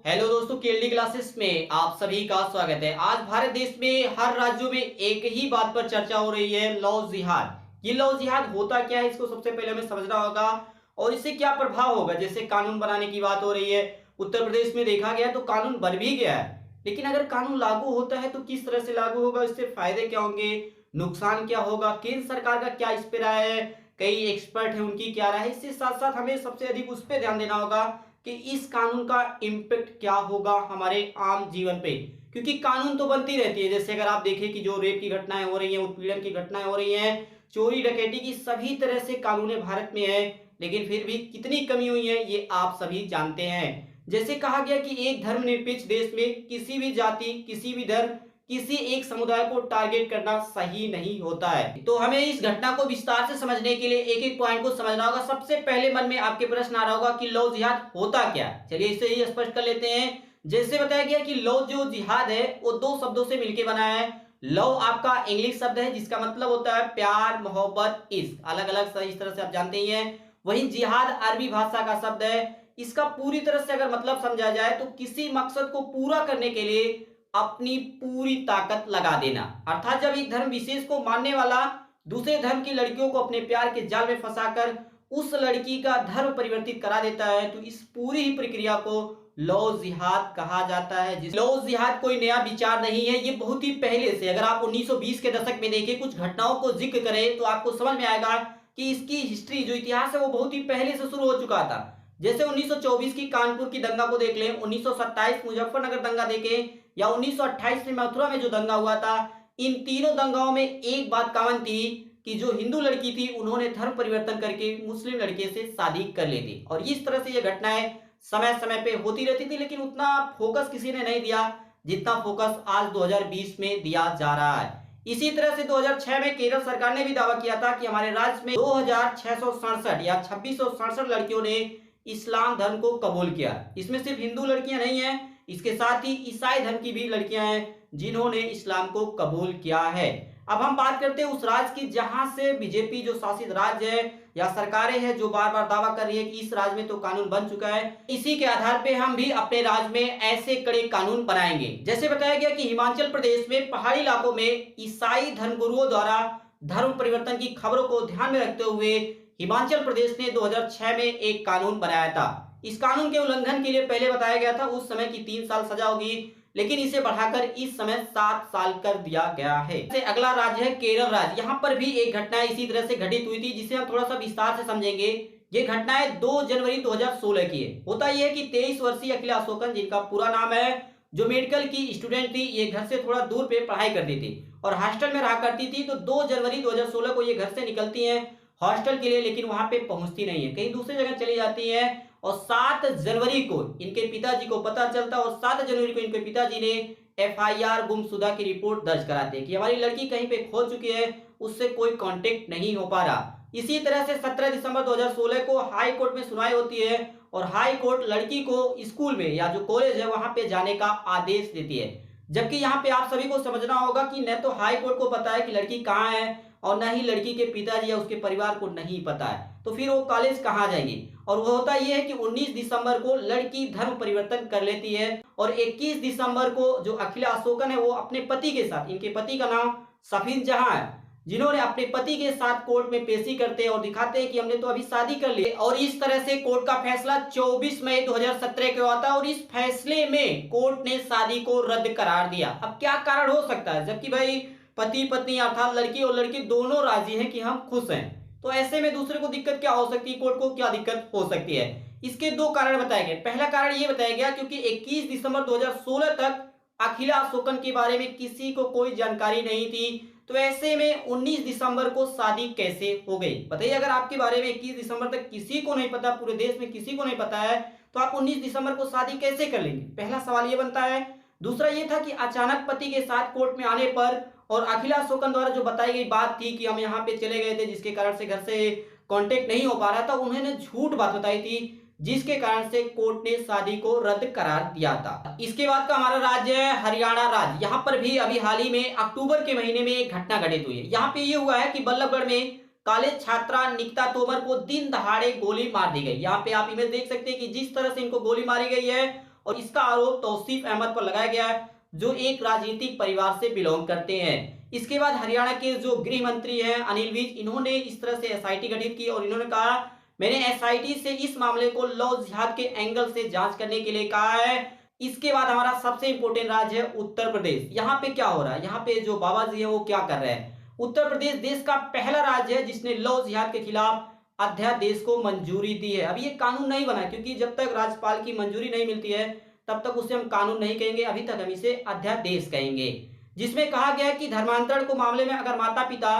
Hello दोस्तों, KLD classes में आप सभी का स्वागत है। आज भारत देश में हर राज्यों में एक ही बात पर चर्चा हो रही है, लव जिहाद। ये लव जिहाद होता क्या है, इसको सबसे पहले हमें समझना होगा और इससे क्या प्रभाव होगा। जैसे कानून बनाने की बात हो रही है, उत्तर प्रदेश में देखा गया तो कानून बन भी गया है, लेकिन अगर कानून लागू होता है तो किस तरह से लागू होगा, इससे फायदे क्या होंगे, नुकसान क्या होगा, केंद्र सरकार का क्या इस पे राय है, कई एक्सपर्ट है उनकी क्या राय है। इससे साथ साथ हमें सबसे अधिक उस पर ध्यान देना होगा कि इस कानून का इम्पैक्ट क्या होगा हमारे आम जीवन पे, क्योंकि कानून तो बनती रहती है। जैसे अगर आप देखें कि जो रेप की घटनाएं हो रही हैं, उत्पीड़न की घटनाएं हो रही हैं, चोरी डकैती की, सभी तरह से कानून भारत में है, लेकिन फिर भी कितनी कमी हुई है ये आप सभी जानते हैं। जैसे कहा गया कि एक धर्मनिरपेक्ष देश में किसी भी जाति, किसी भी धर्म, किसी एक समुदाय को टारगेट करना सही नहीं होता है। तो हमें इस घटना को विस्तार से समझने के लिए एक एक पॉइंट को समझना होगा। सबसे पहले मन में आपके प्रश्न आ रहा होगा कि लव जिहाद होता क्या। चलिए इसे ही स्पष्ट कर लेते हैं। जैसे बताया गया कि लव जो जिहाद है वो दो शब्दों से मिलकर बना है। लव आपका इंग्लिश शब्द है जिसका मतलब होता है प्यार, मोहब्बत, इश्क, अलग अलग इस तरह से आप जानते ही हैं। वहीं जिहाद अरबी भाषा का शब्द है। इसका पूरी तरह से अगर मतलब समझा जाए तो किसी मकसद को पूरा करने के लिए अपनी पूरी ताकत लगा देना। अर्थात जब एक धर्म विशेष को मानने वाला दूसरे धर्म की लड़कियों को अपने प्यार के जाल में फंसाकर उस लड़की का धर्म परिवर्तित करा देता है, तो इस पूरी ही प्रक्रिया को लव जिहाद कहा जाता है। लव जिहाद कोई नया विचार नहीं है, ये बहुत ही पहले से, अगर आप 1920 के दशक में देखें, कुछ घटनाओं को जिक्र करें तो आपको समझ में आएगा कि इसकी हिस्ट्री, जो इतिहास है, वो बहुत ही पहले से शुरू हो चुका था। जैसे 1924 की कानपुर की दंगा को देख लें, 1927 मुजफ्फरनगर दंगा देखें, या 1928 में मथुरा में जो दंगा हुआ था। इन तीनों दंगाओं में एक बात कॉमन थी कि जो हिंदू लड़की थी उन्होंने धर्म परिवर्तन करके मुस्लिम लड़के से शादी कर ली थी। और इस तरह से ये घटनाएं समय समय पे होती रहती थी, लेकिन उतना फोकस किसी ने नहीं दिया जितना फोकस आज 2020 में दिया जा रहा है। इसी तरह से 2006 में केरल सरकार ने भी दावा किया था कि हमारे राज्य में 2667 या 2667 लड़कियों ने इस्लाम धर्म को कबूल किया। इसमें सिर्फ हिंदू लड़कियां नहीं हैं, इसके साथ ही ईसाई धर्म की भी लड़कियां हैं जिन्होंने इस्लाम को कबूल किया है। अब हम बात करते हैं उस राज्य की जहां से बीजेपी जो शासित राज्य है या सरकारें हैं जो बार बार दावा कर रही है कि इस राज्य में तो कानून बन चुका है, इसी के आधार पे हम भी अपने राज्य में ऐसे कड़े कानून बनाएंगे। जैसे बताया गया कि हिमाचल प्रदेश में पहाड़ी इलाकों में ईसाई धर्मगुरुओं द्वारा धर्म परिवर्तन की खबरों को ध्यान में रखते हुए हिमाचल प्रदेश ने 2006 में एक कानून बनाया था। इस कानून के उल्लंघन के लिए पहले बताया गया था उस समय की 3 साल सजा होगी, लेकिन इसे बढ़ाकर इस समय 7 साल कर दिया गया है। अगला राज्य है केरल राज्य। यहाँ पर भी एक घटना इसी तरह से घटित हुई थी जिसे हम थोड़ा सा विस्तार से समझेंगे। ये घटनाएं 2 जनवरी 2016 की है। होता यह है कि 23 वर्षीय अखिला अशोकन, जिनका पूरा नाम है, जो मेडिकल की स्टूडेंट थी, ये घर से थोड़ा दूर पे पढ़ाई करती थी और हॉस्टल में रहा करती थी। तो 2 जनवरी 2016 को ये घर से निकलती हैं हॉस्टल के लिए, लेकिन वहां पे पहुंचती नहीं है, कहीं दूसरी जगह चली जाती है। और 7 जनवरी को इनके पिताजी को पता चलता और 7 जनवरी को इनके पिताजी ने एफआईआर गुमशुदा की रिपोर्ट दर्ज कराते हैं कि हमारी लड़की कहीं पे खो चुकी है, उससे कोई कांटेक्ट नहीं हो पा रहा। इसी तरह से 17 दिसंबर 2016 को हाई कोर्ट में सुनवाई होती है और हाई कोर्ट लड़की को स्कूल में या जो कॉलेज है वहां पे जाने का आदेश देती है। जबकि यहाँ पे आप सभी को समझना होगा कि न तो हाई कोर्ट को पता है कि लड़की कहाँ है और न ही लड़की के पिताजी या उसके परिवार को नहीं पता है, तो फिर वो कॉलेज कहाँ जाएंगी। और वो होता यह है कि 19 दिसंबर को लड़की धर्म परिवर्तन कर लेती है और 21 दिसंबर को जो अखिला अशोकन है वो अपने पति के साथ, इनके पति का नाम सफीन जहां है, जिन्होंने अपने पति के साथ कोर्ट में पेशी करते हैं और दिखाते हैं कि हमने तो अभी शादी कर ली। और इस तरह से कोर्ट का फैसला 24 मई 2017 को आता है और इस फैसले में कोर्ट ने शादी को रद्द करार दिया। अब क्या कारण हो सकता है, जबकि भाई पति पत्नी अर्थात लड़की और लड़की दोनों राजी हैं कि हम खुश हैं, तो ऐसे में दूसरे को दिक्कत क्या हो सकती है, कोर्ट को क्या दिक्कत हो सकती है। इसके 2 कारण बताए गए। पहला कारण यह बताया गया क्योंकि 21 दिसंबर 2016 तक अखिला अशोकन के बारे में किसी को कोई जानकारी नहीं थी, तो ऐसे में 19 दिसंबर को शादी कैसे हो गई। बताइए, अगर आपके बारे में 21 दिसंबर तक किसी को नहीं पता, पूरे देश में किसी को नहीं पता है, तो आप 19 दिसंबर को शादी कैसे कर लेंगे, पहला सवाल ये बनता है। दूसरा ये था कि अचानक पति के साथ कोर्ट में आने पर और अखिला अशोकन द्वारा जो बताई गई बात थी कि हम यहाँ पे चले गए थे जिसके कारण से घर से कांटेक्ट नहीं हो पा रहा था, उन्होंने झूठ बात बताई थी जिसके कारण से कोर्ट ने शादी को रद्द करार दिया था। इसके बाद का हमारा राज्य है हरियाणा राज्य। यहाँ पर भी अभी हाल ही में अक्टूबर के महीने में एक घटना घटित हुई है। यहाँ पे ये हुआ है कि बल्लभगढ़ में कॉलेज छात्रा निकिता तोमर को दिन दहाड़े गोली मार दी गई। यहाँ पे आप इमेज देख सकते हैं कि जिस तरह से इनको गोली मारी गई है और इसका आरोप तौसीफ अहमद पर लगाया गया है, जो एक राजनीतिक परिवार से बिलोंग करते हैं। इसके बाद हरियाणा के जो गृह मंत्री हैं अनिल विज, इन्होंने इस तरह से एसआईटी गठित की और इन्होंने कहा मैंने एसआईटी से इस मामले को लव जिहाद के एंगल से जांच करने के लिए कहा है। इसके बाद हमारा सबसे इंपॉर्टेंट राज्य है उत्तर प्रदेश। यहाँ पे क्या हो रहा है, यहाँ पे जो बाबा जी है वो क्या कर रहे हैं। उत्तर प्रदेश देश का पहला राज्य है जिसने लव जिहाद के खिलाफ अध्यादेश को मंजूरी दी है। अभी ये कानून नहीं बना, क्योंकि जब तक राज्यपाल की मंजूरी नहीं मिलती है तब तक उसे हम कानून नहीं कहेंगे, अभी तक हम इसे अध्यादेश कहेंगे। जिसमें कहा गया है कि धर्मांतरण को मामले में अगर माता पिता,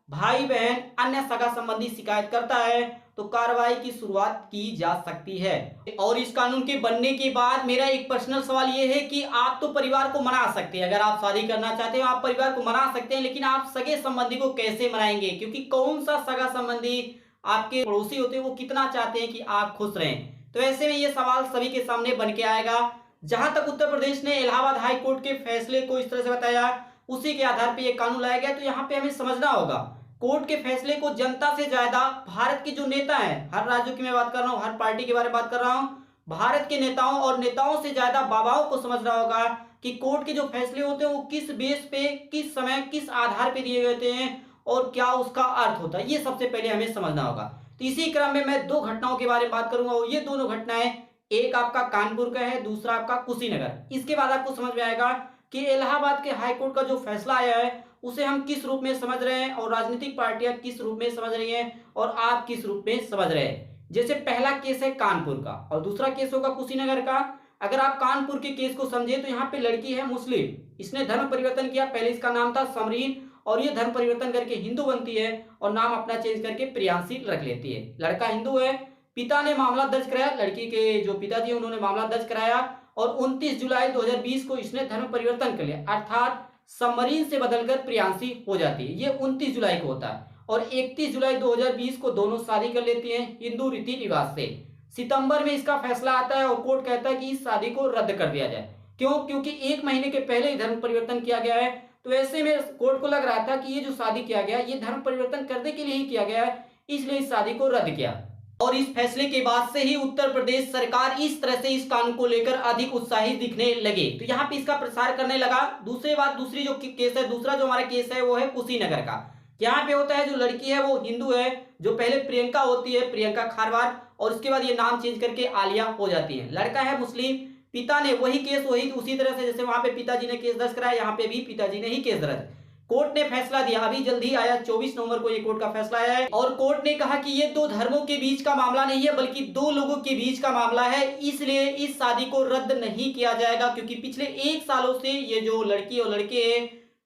भाई बहन, अन्य सगा संबंधी शिकायत करता है तो कार्रवाई की शुरुआत की जा सकती है। और इस कानून के बनने के बाद मेरा एक पर्सनल सवाल यह है कि आप तो परिवार को मना सकते हैं, अगर आप शादी करना चाहते हो आप परिवार को मना सकते हैं, लेकिन आप सगे संबंधी को कैसे मनाएंगे? क्योंकि कौन सा सगा संबंधी आपके पड़ोसी होते हैं वो कितना चाहते हैं कि आप खुश रहें। तो ऐसे में ये सवाल सभी के सामने बन के आएगा। जहां तक उत्तर प्रदेश ने इलाहाबाद हाई कोर्ट के फैसले को इस तरह से बताया, उसी के आधार पर यह कानून लाया गया। तो यहाँ पे हमें समझना होगा कोर्ट के फैसले को जनता से ज्यादा भारत के जो नेता हैं, हर राज्य की मैं बात कर रहा हूं, हर पार्टी के बारे में बात कर रहा हूं, भारत के नेताओं और नेताओं से ज्यादा बाबाओं को समझना होगा कि कोर्ट के जो फैसले होते हैं वो किस बेस पे, किस समय, किस आधार पे दिए गए हैं और क्या उसका अर्थ होता है, ये सबसे पहले हमें समझना होगा। तो इसी क्रम में मैं दो घटनाओं के बारे में बात करूंगा और ये दोनों घटनाएं, एक आपका कानपुर का है, दूसरा आपका कुशीनगर। इसके बाद आपको समझ में आएगा कि इलाहाबाद के हाईकोर्ट का जो फैसला आया है उसे हम किस रूप में समझ रहे हैं और राजनीतिक पार्टियां किस रूप में समझ रही हैं और आप किस रूप में समझ रहे हैं। जैसे पहला केस है कानपुर का और दूसरा केस होगा कुशीनगर का। अगर आप कानपुर के केस को समझे तो यहाँ पे लड़की है मुस्लिम, इसने धर्म परिवर्तन किया, पहले इसका नाम था समरीन और ये धर्म परिवर्तन करके हिंदू बनती है और नाम अपना चेंज करके प्रियांशी रख लेती है। लड़का हिंदू है, पिता ने मामला दर्ज कराया, लड़की के जो पिताजी उन्होंने मामला दर्ज कराया और 29 जुलाई 2020 को इसने धर्म परिवर्तन कर लिया, अर्थात समरीन से बदलकर प्रियांशी हो जाती है। ये 29 जुलाई को होता है और 31 जुलाई 2020 को दोनों शादी कर लेती हैं हिंदू रीति रिवाज से। सितंबर में इसका फैसला आता है और कोर्ट कहता है कि इस शादी को रद्द कर दिया जाए। क्यों? क्योंकि 1 महीने के पहले ही धर्म परिवर्तन किया गया है। तो ऐसे में कोर्ट को लग रहा था कि ये जो शादी किया गया ये धर्म परिवर्तन करने के लिए ही किया गया है, इसलिए इस शादी को रद्द किया। और इस फैसले के बाद से ही उत्तर प्रदेश सरकार इस तरह से इस कानून को लेकर अधिक उत्साहित दिखने लगे, तो यहाँ पे इसका प्रसार करने लगा। दूसरी जो केस है, दूसरा जो हमारा केस है वो है कुशीनगर का। यहाँ पे होता है जो लड़की है वो हिंदू है, जो पहले प्रियंका होती है, प्रियंका खारवार, और उसके बाद ये नाम चेंज करके आलिया हो जाती है। लड़का है मुस्लिम, पिता ने वही केस उसी तरह से जैसे वहां पे पिताजी ने केस दर्ज कराया, यहाँ पे भी पिताजी ने ही केस दर्ज। कोर्ट ने फैसला दिया, अभी जल्दी आया, 24 नवंबर को ये कोर्ट का फैसला आया है और कोर्ट ने कहा कि ये दो धर्मों के बीच का मामला नहीं है बल्कि दो लोगों के बीच का मामला है, इसलिए इस शादी को रद्द नहीं किया जाएगा। क्योंकि पिछले 1 सालों से ये जो लड़की और लड़के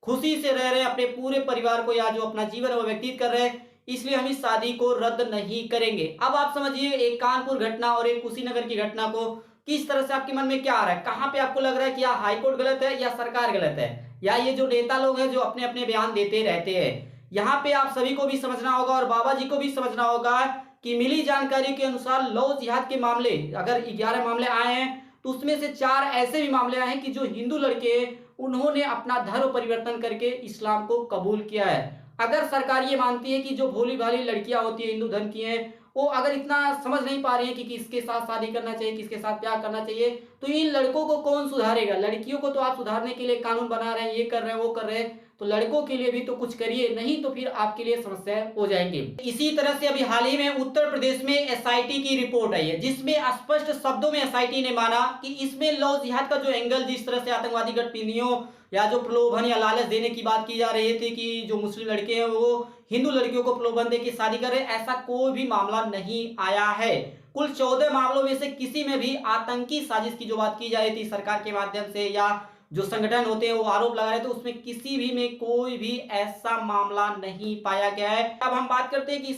खुशी से रह रहे हैं, अपने पूरे परिवार को या जो अपना जीवन है वो व्यतीत कर रहे हैं, इसलिए हम इस शादी को रद्द नहीं करेंगे। अब आप समझिए एक कानपुर घटना और एक कुशीनगर की घटना को किस तरह से आपके मन में क्या आ रहा है, कहां पे आपको लग रहा है कि या हाईकोर्ट गलत है या सरकार गलत है या ये जो नेता लोग हैं जो अपने अपने बयान देते रहते हैं। यहाँ पे आप सभी को भी समझना होगा और बाबा जी को भी समझना होगा कि मिली जानकारी के अनुसार लव जिहाद के मामले अगर 11 मामले आए हैं तो उसमें से 4 ऐसे भी मामले आए हैं कि जो हिंदू लड़के उन्होंने अपना धर्म परिवर्तन करके इस्लाम को कबूल किया है। अगर सरकार ये मानती है कि जो भोली भाली लड़कियां होती है हिंदू धर्म की हैं वो अगर इतना समझ नहीं पा रही है कि किसके साथ शादी करना चाहिए, किसके साथ प्यार करना चाहिए, तो इन लड़कों को कौन सुधारेगा? लड़कियों को तो आप सुधारने के लिए कानून बना रहे हैं, ये कर रहे हैं, वो कर रहे हैं, तो लड़कों के लिए भी तो कुछ करिए, नहीं तो फिर आपके लिए समस्या हो जाएंगी। इसी तरह से अभी हाल ही में उत्तर प्रदेश में एसआईटी की रिपोर्ट आई है जिसमें स्पष्ट शब्दों में एसआईटी ने माना कि इसमें लव जिहाद का जो एंगल, जिस तरह से आतंकवादी गतिविधियों या जो प्रलोभन या लालच देने की बात की जा रही थी कि जो मुस्लिम लड़के हैं वो हिंदू लड़कियों को प्रलोभन दे के शादी कर रहे, ऐसा कोई भी मामला नहीं आया है। कुल 14 मामलों में से किसी में भी आतंकी साजिश की जो बात की जा रही थी सरकार के माध्यम से या जो संगठन होते हैं वो आरोप लगा रहे थे, उसमें किसी भी में कोई भी ऐसा मामला नहीं पाया गया है। अब हम बात करते हैं कि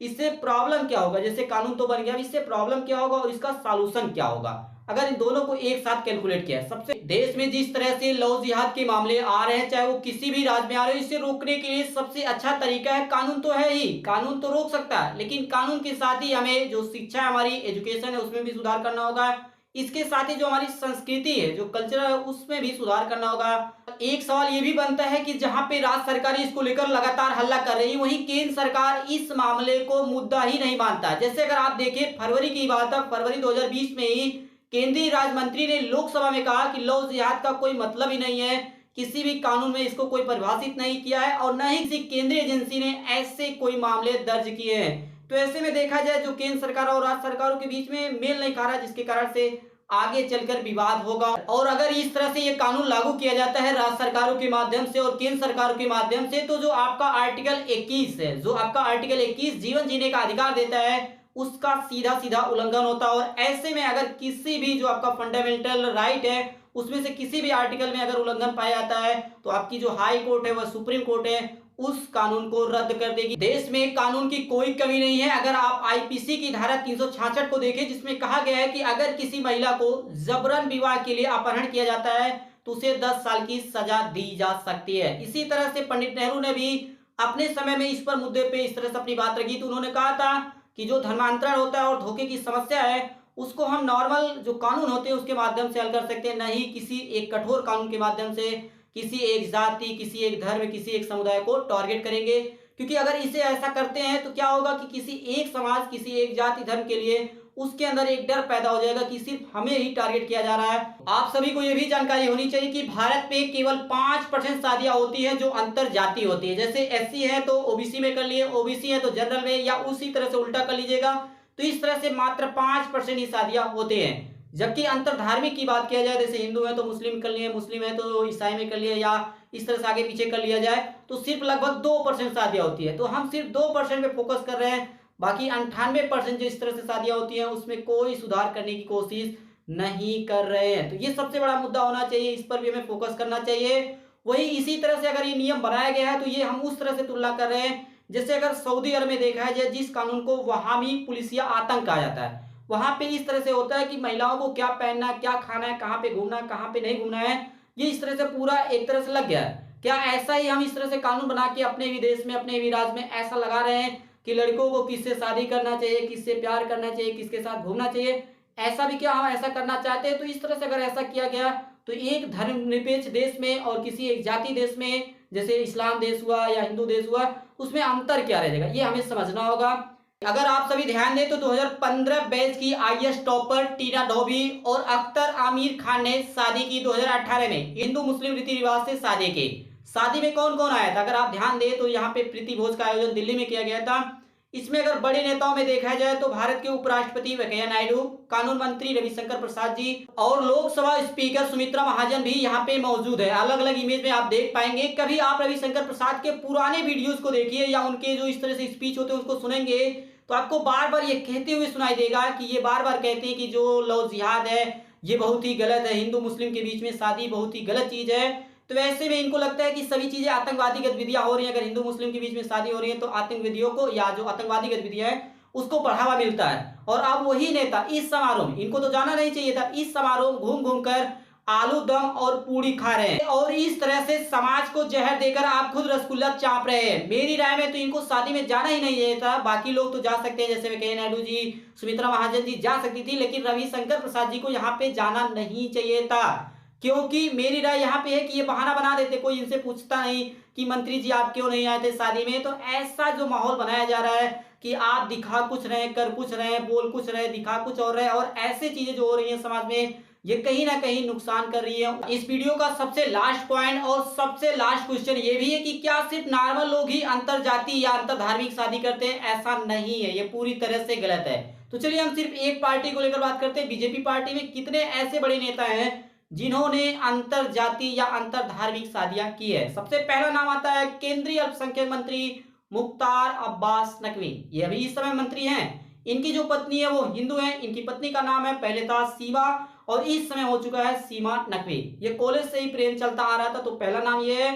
इससे प्रॉब्लम क्या होगा। जैसे कानून तो बन गया, इससे प्रॉब्लम क्या होगा और इसका सॉल्यूशन क्या होगा अगर इन दोनों को एक साथ कैलकुलेट किया है। सबसे देश में जिस तरह से लव जिहाद के मामले आ रहे हैं, चाहे वो किसी भी राज्य में आ रहे हैं, इसे रोकने के लिए सबसे अच्छा तरीका है कानून। तो है ही, कानून तो रोक सकता है, लेकिन कानून के साथ ही हमें जो शिक्षा हमारी एजुकेशन है उसमें भी सुधार करना होगा। इसके साथ ही जो हमारी संस्कृति है, जो कल्चर है, उसमें भी सुधार करना होगा। एक सवाल ये भी बनता है कि जहां पे राज्य सरकारें इसको लेकर लगातार हल्ला कर रही है, वहीं केंद्र सरकार इस मामले को मुद्दा ही नहीं मानता। जैसे अगर आप देखें फरवरी की बात है, फरवरी 2020 में ही केंद्रीय राज्य मंत्री ने लोकसभा में कहा कि लव जिहाद का कोई मतलब ही नहीं है, किसी भी कानून में इसको कोई परिभाषित नहीं किया है और न ही किसी केंद्रीय एजेंसी ने ऐसे कोई मामले दर्ज किए हैं। तो ऐसे में देखा जाए जो केंद्र सरकार और राज्य सरकारों के बीच में मेल नहीं खा रहा, जिसके कारण से आगे चलकर विवाद होगा। और अगर इस तरह से ये कानून लागू किया जाता है राज्य सरकारों के माध्यम से और केंद्र सरकारों के माध्यम से, तो जो आपका आर्टिकल 21 है, जो आपका आर्टिकल 21 जीवन जीने का अधिकार देता है, उसका सीधा सीधा उल्लंघन होता है। और ऐसे में अगर किसी भी जो आपका फंडामेंटल राइट है उसमें से किसी भी आर्टिकल में अगर उल्लंघन पाया जाता है तो आपकी जो हाई कोर्ट है वह सुप्रीम कोर्ट है, उस कानून को रद्द कर देगी। देश में कानून की कोई कमी नहीं है। अगर आप आईपीसी की धारा 366 को देखें, जिसमें कहा गया है कि अगर किसी महिला को जबरन विवाह के लिए अपहरण किया जाता है तो उसे 10 साल की सजा दी जा सकती है। इसी तरह से पंडित नेहरू ने भी अपने समय में इस पर मुद्दे पे इस तरह से अपनी बात रखी, तो उन्होंने कहा था कि जो धर्मांतरण होता है और धोखे की समस्या है उसको हम नॉर्मल जो कानून होते हैं उसके माध्यम से हल कर सकते हैं, नहीं किसी एक कठोर कानून के माध्यम से किसी एक जाति, किसी एक धर्म, किसी एक समुदाय को टारगेट करेंगे। क्योंकि अगर इसे ऐसा करते हैं तो क्या होगा कि किसी एक समाज, किसी एक जाति धर्म के लिए उसके अंदर एक डर पैदा हो जाएगा कि सिर्फ हमें ही टारगेट किया जा रहा है। आप सभी को यह भी जानकारी होनी चाहिए कि भारत में केवल 5% शादियां होती है जो अंतर जाति होती है। जैसे एससी है तो ओबीसी में कर लिए, ओबीसी है तो जनरल में, या उसी तरह से उल्टा कर लीजिएगा। तो इस तरह से मात्र 5% ही शादियां होते हैं। जबकि अंतर धार्मिक की बात किया जाए, जैसे हिंदू है तो मुस्लिम कर लिए, मुस्लिम है तो ईसाई में कर लिए, या इस तरह से आगे पीछे कर लिया जाए तो सिर्फ लगभग 2% शादियां होती है। तो हम सिर्फ 2% पे फोकस कर रहे हैं, बाकी 98% जो इस तरह से शादियां होती हैं उसमें कोई सुधार करने की कोशिश नहीं कर रहे हैं। तो ये सबसे बड़ा मुद्दा होना चाहिए, इस पर भी हमें फोकस करना चाहिए। वही इसी तरह से अगर ये नियम बनाया गया है तो ये हम उस तरह से तुलना कर रहे हैं जैसे अगर सऊदी अरब में देखा है जिस कानून को वहामी पुलिसिया आतंक कहा जाता है, वहां पे इस तरह से होता है कि महिलाओं को क्या पहनना है, क्या खाना है, कहां पे घूमना है, कहां पे नहीं घूमना है, ये इस तरह से पूरा एक तरह से लग गया है। क्या ऐसा ही हम इस तरह से कानून बना के अपने भी देश में, अपने भी राज्य में ऐसा लगा रहे हैं कि लड़कों को किससे शादी करना चाहिए, किससे प्यार करना चाहिए, किसके साथ घूमना चाहिए, ऐसा भी क्या हम ऐसा करना चाहते हैं? तो इस तरह से अगर ऐसा किया गया तो एक धर्मनिरपेक्ष देश में और किसी एक जाति देश में, जैसे इस्लाम देश हुआ या हिंदू देश हुआ, उसमें अंतर क्या रहेगा, ये हमें समझना होगा। अगर आप सभी ध्यान दें तो 2015 बैच की आईएएस टॉपर टीना डोभी और अख्तर आमिर खान ने शादी की 2018 में हिंदू मुस्लिम रीति रिवाज से शादी की। शादी में कौन कौन आया था? अगर आप ध्यान दें तो यहाँ पे प्रीति भोज का आयोजन दिल्ली में किया गया था। इसमें अगर बड़े नेताओं में देखा जाए तो भारत के उपराष्ट्रपति वेंकैया नायडू, कानून मंत्री रविशंकर प्रसाद जी और लोकसभा स्पीकर सुमित्रा महाजन भी यहाँ पे मौजूद है। अलग अलग इमेज में आप देख पाएंगे। कभी आप रविशंकर प्रसाद के पुराने वीडियोस को देखिए या उनके जो इस तरह से स्पीच होते हैं उसको सुनेंगे तो आपको बार बार ये कहते हुए सुनाई देगा कि ये बार बार कहते हैं कि जो लव जिहाद है ये बहुत ही गलत है, हिंदू मुस्लिम के बीच में शादी बहुत ही गलत चीज है। तो वैसे में इनको लगता है कि सभी चीजें आतंकवादी गतिविधियां हो रही हैं, अगर हिंदू मुस्लिम के बीच में शादी हो रही है तो आतंकवादियों को या जो आतंकवादी गतिविधियां हैं उसको बढ़ावा मिलता है। और अब वही नेता इस समारोह में, इनको तो जाना नहीं चाहिए था, इस समारोह में घूम घूम कर आलू दम और पूड़ी खा रहे हैं और इस तरह से समाज को जहर देकर आप खुद रसगुल्ला चाप रहे हैं। मेरी राय में तो इनको शादी में जाना ही नहीं चाहिए था। बाकी लोग तो जा सकते हैं, जैसे वेंकैया नायडू जी, सुमित्रा महाजन जी जा सकती थी, लेकिन रविशंकर प्रसाद जी को यहाँ पे जाना नहीं चाहिए था। क्योंकि मेरी राय यहाँ पे है कि ये बहाना बना देते, कोई इनसे पूछता नहीं कि मंत्री जी आप क्यों नहीं आए थे शादी में। तो ऐसा जो माहौल बनाया जा रहा है कि आप दिखा कुछ रहे, कर कुछ रहे, बोल कुछ रहे, दिखा कुछ और रहे, और ऐसे चीजें जो हो रही है समाज में ये कहीं ना कहीं नुकसान कर रही है। इस वीडियो का सबसे लास्ट पॉइंट और सबसे लास्ट क्वेश्चन ये भी है कि क्या सिर्फ नॉर्मल लोग ही अंतर जाति या अंतर धार्मिक शादी करते हैं? ऐसा नहीं है, ये पूरी तरह से गलत है। तो चलिए हम सिर्फ एक पार्टी को लेकर बात करते हैं। बीजेपी पार्टी में कितने ऐसे बड़े नेता हैं जिन्होंने अंतर जाति या अंतर धार्मिक शादियां की है? सबसे पहला नाम आता है केंद्रीय अल्पसंख्यक मंत्री मुख्तार अब्बास नकवी। ये अभी इस समय मंत्री हैं। इनकी जो पत्नी है वो हिंदू है। इनकी पत्नी का नाम है, पहले था सीमा और इस समय हो चुका है सीमा नकवी। ये कॉलेज से ही प्रेम चलता आ रहा था, तो पहला नाम ये है।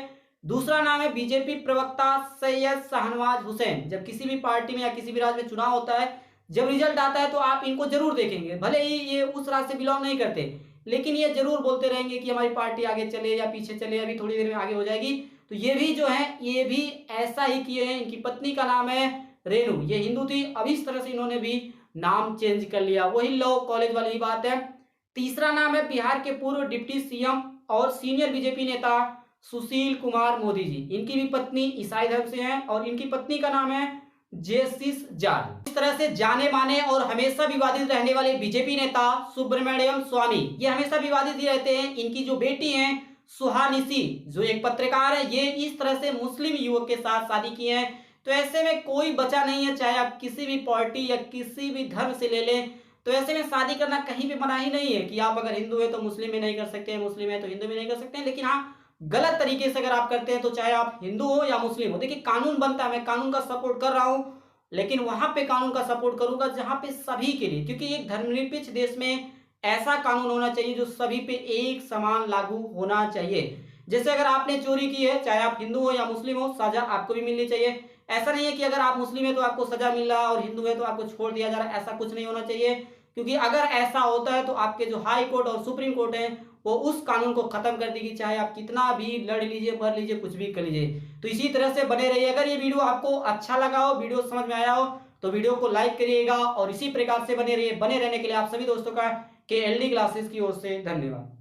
दूसरा नाम है बीजेपी प्रवक्ता सैयद शाहनवाज हुसैन। जब किसी भी पार्टी में या किसी भी राज्य में चुनाव होता है, जब रिजल्ट आता है तो आप इनको जरूर देखेंगे, भले ही ये उस राज्य से बिलोंग नहीं करते, लेकिन ये जरूर बोलते रहेंगे कि हमारी पार्टी आगे चले या पीछे चले, अभी थोड़ी देर में आगे हो जाएगी। तो ये भी जो है ये भी ऐसा ही किए हैं। इनकी पत्नी का नाम है रेणु, ये हिंदू थी, अभी इस तरह से इन्होंने भी नाम चेंज कर लिया, वही लॉ कॉलेज वाली ही बात है। तीसरा नाम है बिहार के पूर्व डिप्टी सीएम और सीनियर बीजेपी नेता सुशील कुमार मोदी जी। इनकी भी पत्नी ईसाई धर्म से हैं और इनकी पत्नी का नाम है जेसिस जार्ज। इस तरह से जाने माने और हमेशा विवादित रहने वाले बीजेपी नेता सुब्रमण्यम स्वामी, ये हमेशा विवादित ही रहते हैं। इनकी जो बेटी है सुहानिसी, जो एक पत्रकार है, ये इस तरह से मुस्लिम युवक के साथ शादी की है। तो ऐसे में कोई बचा नहीं है, चाहे आप किसी भी पार्टी या किसी भी धर्म से ले लें, तो ऐसे में शादी करना कहीं भी मना ही नहीं है कि आप अगर हिंदू है तो मुस्लिम में नहीं कर सकते, मुस्लिम है तो हिंदू में नहीं कर सकते। लेकिन हाँ, गलत तरीके से अगर आप करते हैं तो चाहे आप हिंदू हो या मुस्लिम हो, देखिए कानून बनता है, मैं कानून का सपोर्ट कर रहा हूं, लेकिन वहां पे कानून का सपोर्ट करूंगा जहां पे सभी के लिए, क्योंकि एक धर्मनिरपेक्ष देश में ऐसा कानून होना चाहिए जो सभी पे एक समान लागू होना चाहिए। जैसे अगर आपने चोरी की है, चाहे आप हिंदू हो या मुस्लिम हो, सजा आपको भी मिलनी चाहिए। ऐसा नहीं है कि अगर आप मुस्लिम है तो आपको सजा मिल रहा है और हिंदू है तो आपको छोड़ दिया जा रहा है, ऐसा कुछ नहीं होना चाहिए। क्योंकि अगर ऐसा होता है तो आपके जो हाई कोर्ट और सुप्रीम कोर्ट है वो उस कानून को खत्म कर देगी, चाहे आप कितना भी लड़ लीजिए, मर लीजिए, कुछ भी कर लीजिए। तो इसी तरह से बने रहिए। अगर ये वीडियो आपको अच्छा लगा हो, वीडियो समझ में आया हो, तो वीडियो को लाइक करिएगा और इसी प्रकार से बने रहिए। बने रहने के लिए आप सभी दोस्तों का KLD क्लासेस की ओर से धन्यवाद।